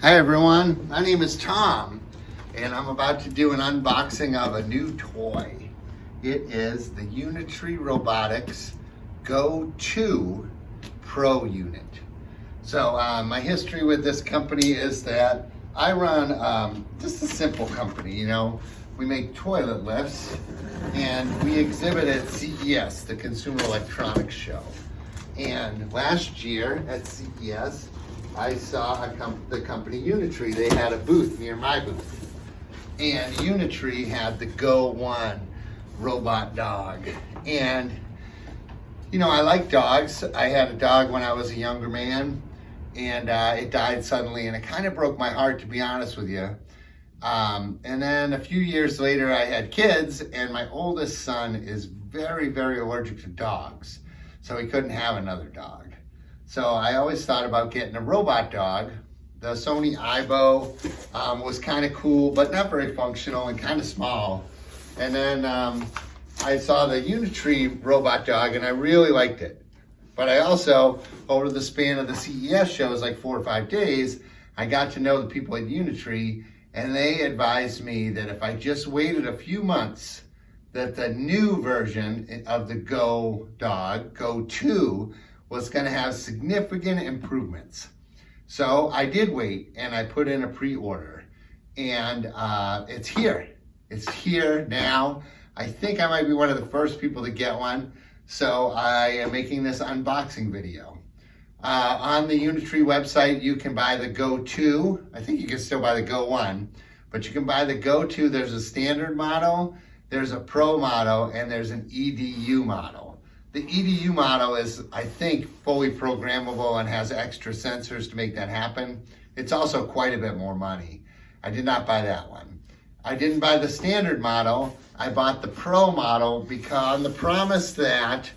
Hi everyone, my name is Tom and I'm about to do an unboxing of a new toy. It is the Unitree Robotics Go2 Pro unit. So my history with this company is that I run just a simple company, you know. We make toilet lifts and we exhibit at CES, the Consumer Electronics Show. And last year at CES, I saw the company Unitree. They had a booth near my booth. And Unitree had the Go2 robot dog. And, you know, I like dogs. I had a dog when I was a younger man, and it died suddenly, and it kind of broke my heart, to be honest with you. And then a few years later, I had kids, and my oldest son is very, very allergic to dogs. So he couldn't have another dog. So I always thought about getting a robot dog. The Sony Aibo was kind of cool, but not very functional and kind of small. And then I saw the Unitree robot dog and I really liked it. But I also, over the span of the CES shows, like 4 or 5 days, I got to know the people at Unitree, and they advised me that if I just waited a few months, that the new version of the Go dog, Go2, was going to have significant improvements. So I did wait and I put in a pre-order, and it's here. It's here now. I think I might be one of the first people to get one. So I am making this unboxing video. On the Unitree website, you can buy the Go2. I think you can still buy the Go1, but you can buy the Go2. There's a standard model, there's a Pro model, and there's an EDU model. The EDU model is, I think, fully programmable and has extra sensors to make that happen. It's also quite a bit more money. I did not buy that one. I didn't buy the standard model. I bought the Pro model because on the promise that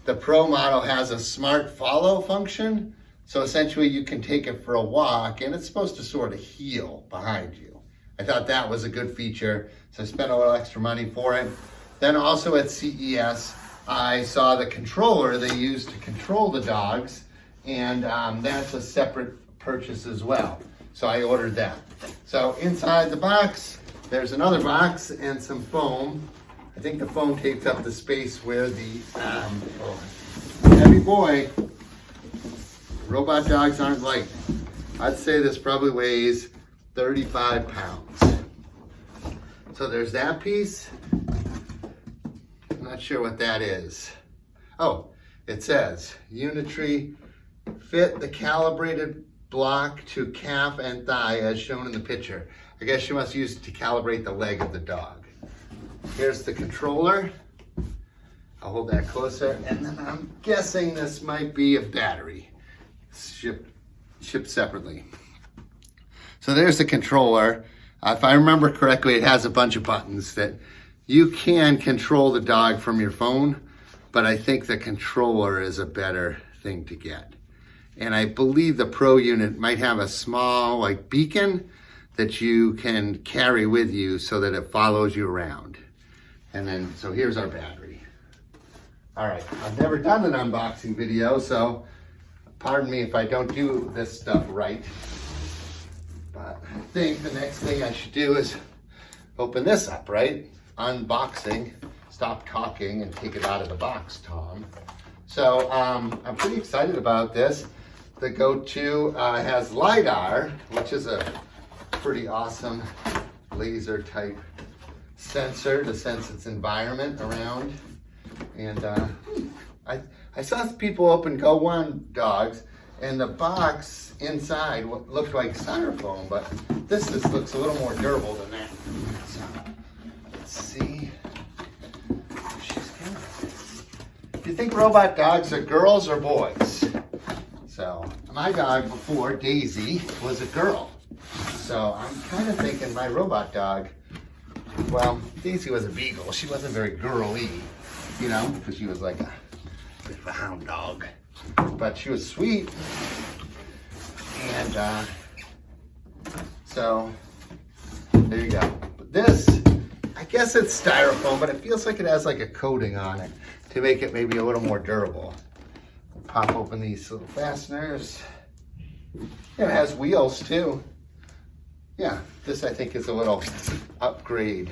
the Pro model has a smart follow function. So essentially you can take it for a walk and it's supposed to sort of heel behind you. I thought that was a good feature, so I spent a little extra money for it. Then also at CES, I saw the controller they use to control the dogs, and that's a separate purchase as well. So I ordered that. So inside the box, there's another box and some foam. I think the foam takes up the space where the heavy boy. Robot dogs aren't light. I'd say this probably weighs 35 pounds. So there's that piece. Not sure what that is. Oh, it says Unitree fit the calibrated block to calf and thigh as shown in the picture. I guess you must use it to calibrate the leg of the dog. Here's the controller. I'll hold that closer, and then I'm guessing this might be a battery shipped separately. So there's the controller. If I remember correctly, it has a bunch of buttons that you can control the dog from your phone, but I think the controller is a better thing to get. And I believe the Pro unit might have a small like beacon that you can carry with you so that it follows you around. And then, so here's our battery. All right, I've never done an unboxing video, so pardon me if I don't do this stuff right. But I think the next thing I should do is open this up, right? Unboxing, stop talking and take it out of the box, Tom. So I'm pretty excited about this. The Go2 has LiDAR, which is a pretty awesome laser type sensor to sense its environment around. And I saw people open Go1 dogs and the box inside looked like styrofoam, but this just looks a little more durable than that. So, let's see. Do you think robot dogs are girls or boys? So my dog before, Daisy, was a girl. So I'm kind of thinking my robot dog, well, Daisy was a beagle. She wasn't very girly, you know, because she was like a bit of a hound dog. But she was sweet. And so there you go. But this, I guess it's styrofoam, but it feels like it has like a coating on it to make it maybe a little more durable. Pop open these little fasteners. It has wheels too. yeah, this I think is a little upgrade.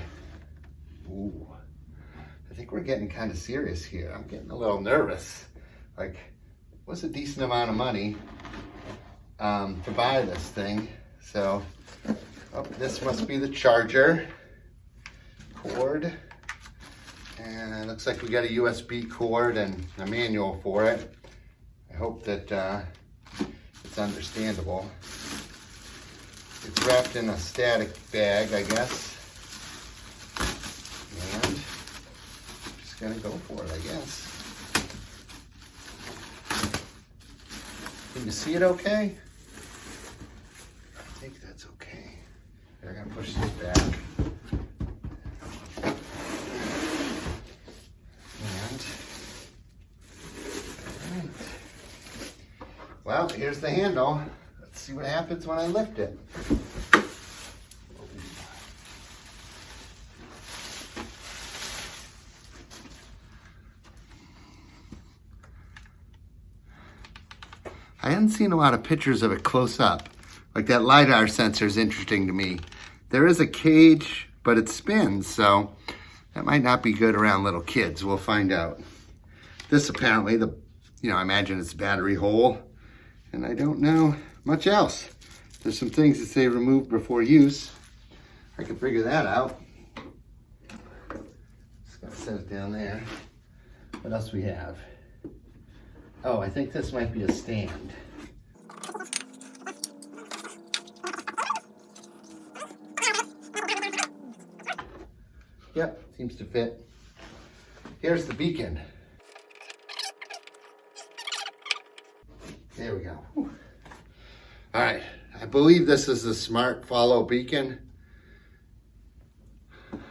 Ooh, I think we're getting kind of serious here. I'm getting a little nervous. Like, what's a decent amount of money to buy this thing? So, oh, this must be the charger cord. And it looks like we got a USB cord and a manual for it. I hope that it's understandable. It's wrapped in a static bag, I guess. And just gonna go for it, I guess. Can you see it okay? I think that's okay. We're gonna push this back. Well, here's the handle. Let's see what happens when I lift it. I hadn't seen a lot of pictures of it close up. Like that LiDAR sensor is interesting to me. There is a cage, but it spins, so that might not be good around little kids. We'll find out. This apparently, I imagine it's battery hole. And I don't know much else. There's some things that say removed before use. I can figure that out. Just gotta set it down there. What else we have? Oh, I think this might be a stand. Yep, seems to fit. Here's the beacon. There we go. Whew. All right, I believe this is the smart follow beacon. Looks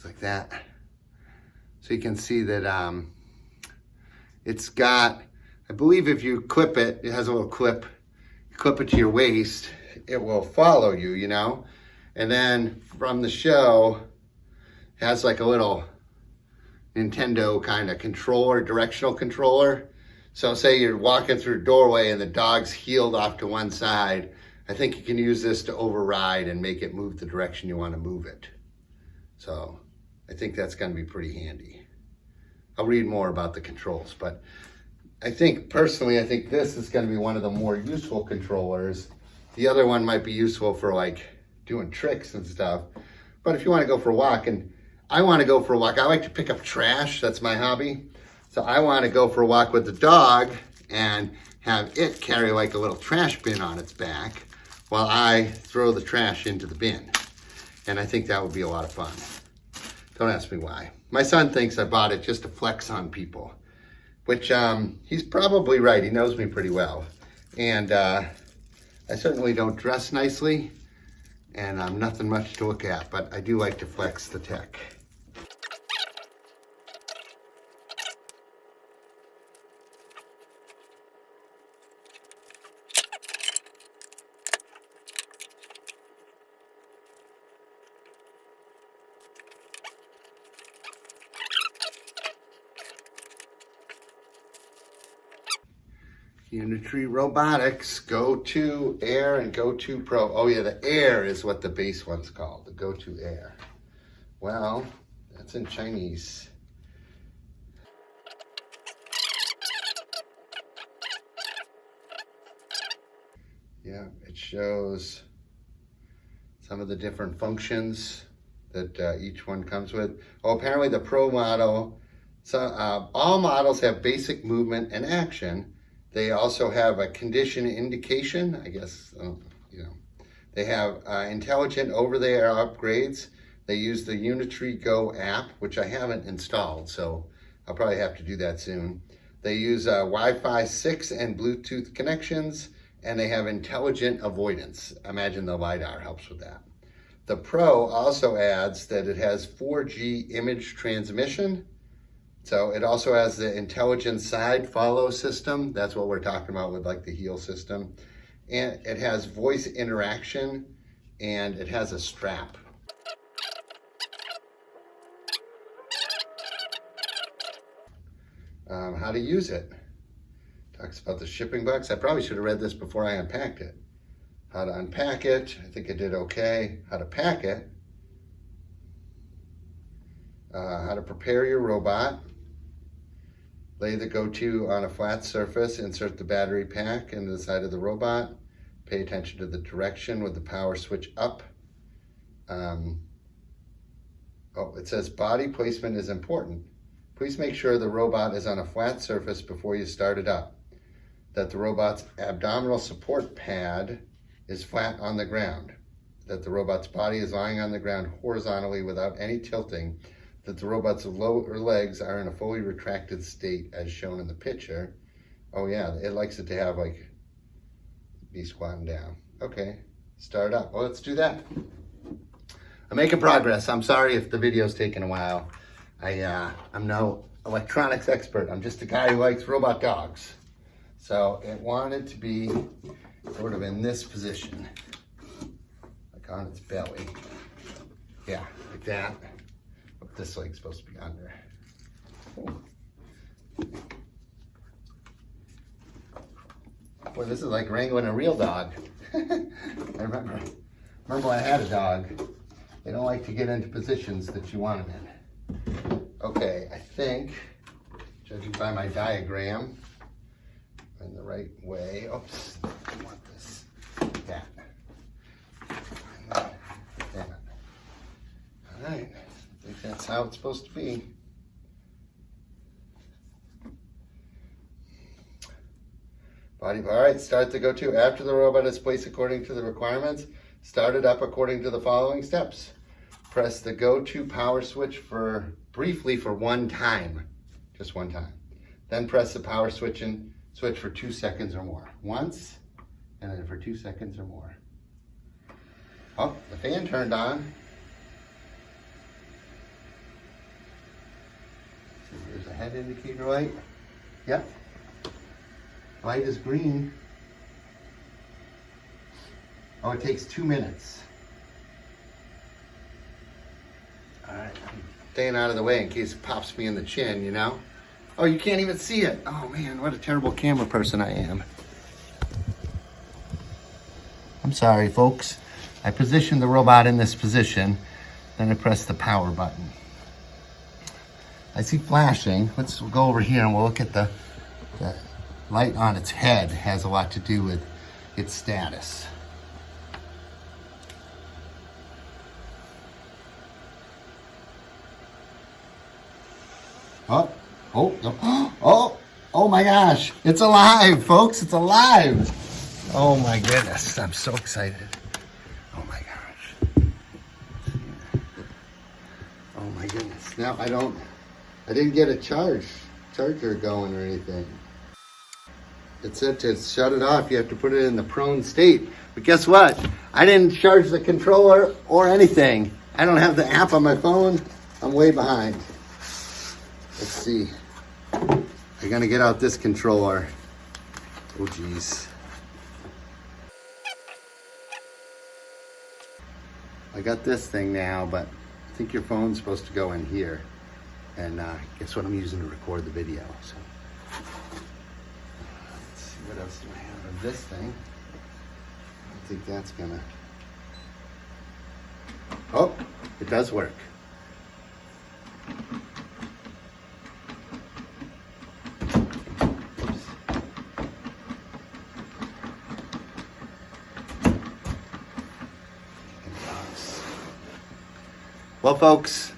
like that. So you can see that it's got, I believe if you clip it, it has a little clip, you clip it to your waist, it will follow you, you know? And then from the show, it has like a little Nintendo kind of controller, directional controller. So say you're walking through a doorway and the dog's heeled off to one side, I think you can use this to override and make it move the direction you want to move it. So I think that's going to be pretty handy. I'll read more about the controls, but I think personally, I think this is going to be one of the more useful controllers. The other one might be useful for like doing tricks and stuff. But if you want to go for a walk, and I want to go for a walk, I like to pick up trash. That's my hobby. So I want to go for a walk with the dog and have it carry like a little trash bin on its back while I throw the trash into the bin. And I think that would be a lot of fun. Don't ask me why. My son thinks I bought it just to flex on people, which he's probably right. He knows me pretty well. And I certainly don't dress nicely, and I'm nothing much to look at, but I do like to flex the tech. Unitree Robotics, Go2 Air and Go2 Pro. Oh yeah, the Air is what the base one's called, the Go2 Air. Well, that's in Chinese. Yeah, it shows some of the different functions that each one comes with. Oh, apparently the Pro model, so all models have basic movement and action. They also have a condition indication, I guess, They have intelligent over-the-air upgrades. They use the Unitree Go app, which I haven't installed, so I'll probably have to do that soon. They use Wi-Fi 6 and Bluetooth connections, and they have intelligent avoidance. I imagine the LiDAR helps with that. The Pro also adds that it has 4G image transmission. So it also has the intelligent side follow system. That's what we're talking about with like the heel system. And it has voice interaction, and it has a strap. How to use it. Talks about the shipping box. I probably should have read this before I unpacked it. how to unpack it. I think I did okay. How to pack it. How to prepare your robot. Lay the Go2 on a flat surface. Insert the battery pack into the side of the robot. Pay attention to the direction with the power switch up. It says body placement is important. Please make sure the robot is on a flat surface before you start it up. That the robot's abdominal support pad is flat on the ground. That the robot's body is lying on the ground horizontally without any tilting. That the robot's lower legs are in a fully retracted state as shown in the picture. Oh yeah, it likes it to have like, be squatting down. Okay, start up. Well, let's do that. I'm making progress. I'm sorry if the video's taking a while. I'm no electronics expert. I'm just a guy who likes robot dogs. So it wanted to be sort of in this position, like on its belly. Yeah, like that. But this leg's supposed to be under. Boy, this is like wrangling a real dog. I remember when I had a dog. They don't like to get into positions that you want them in. Okay, I think, judging by my diagram, I'm in the right way. Oops, I want this, that. That. All right, I think that's how it's supposed to be. All right, start the Go2. After the robot is placed according to the requirements, start it up according to the following steps. Press the Go2 power switch briefly for one time, just one time. Then press the power switch for 2 seconds or more. Once, and then for 2 seconds or more. Oh, the fan turned on. So there's a head indicator light. Yep. Light is green. Oh, it takes 2 minutes. All right, I'm staying out of the way in case it pops me in the chin, you know? Oh, you can't even see it. Oh man, what a terrible camera person I am. I'm sorry, folks. I positioned the robot in this position, then I pressed the power button. I see flashing. Let's go over here and we'll look at the light on its head. Has a lot to do with its status. Oh my gosh, it's alive, folks, it's alive. Oh my goodness, I'm so excited. Oh my gosh. Oh my goodness. Now I didn't get a charger going or anything. It said to shut it off, you have to put it in the prone state. But guess what? I didn't charge the controller or anything. I don't have the app on my phone. I'm way behind. Let's see. I'm gonna get out this controller. Oh geez. I got this thing now, but I think your phone's supposed to go in here. And guess what I'm using to record the video. So let's see, what else do I have of this thing? I think that's gonna. Oh, it does work. Well, folks,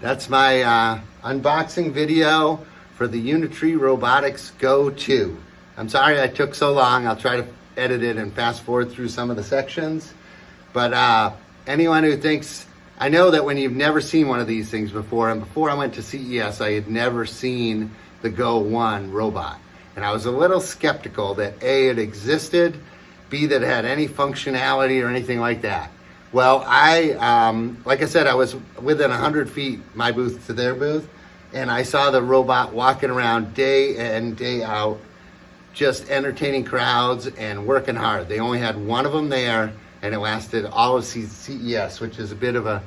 that's my unboxing video for the Unitree Robotics Go2. I'm sorry I took so long. I'll try to edit it and fast forward through some of the sections. But anyone who thinks, I know that when you've never seen one of these things before, and before I went to CES, I had never seen the Go1 robot. And I was a little skeptical that A, it existed, B, that it had any functionality or anything like that. Well, like I said, I was within 100 feet, my booth to their booth, and I saw the robot walking around day in, day out, just entertaining crowds and working hard. They only had one of them there, and it lasted all of CES, which is a bit of a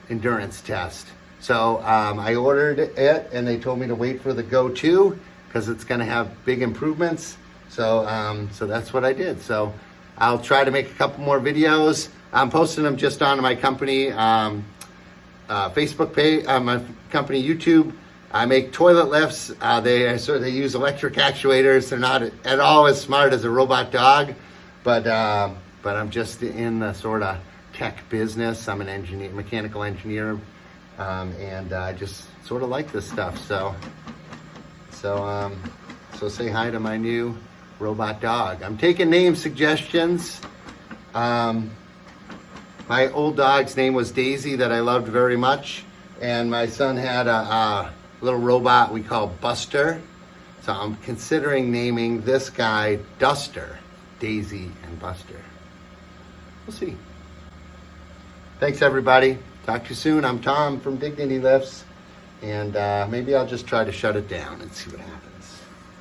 endurance test. So I ordered it, and they told me to wait for the Go2 because it's going to have big improvements. So that's what I did. So I'll try to make a couple more videos. I'm posting them just on my company Facebook page, my company YouTube. I make toilet lifts. They use electric actuators. They're not at all as smart as a robot dog, but I'm just in the sort of tech business. I'm an engineer, mechanical engineer, and I just sort of like this stuff. So say hi to my new robot dog. I'm taking name suggestions. My old dog's name was Daisy that I loved very much, and my son had a little robot we call Buster. So I'm considering naming this guy Duster, Daisy and Buster. We'll see. Thanks everybody. Talk to you soon. I'm Tom from Dignity Lifts, and maybe I'll just try to shut it down and see what happens.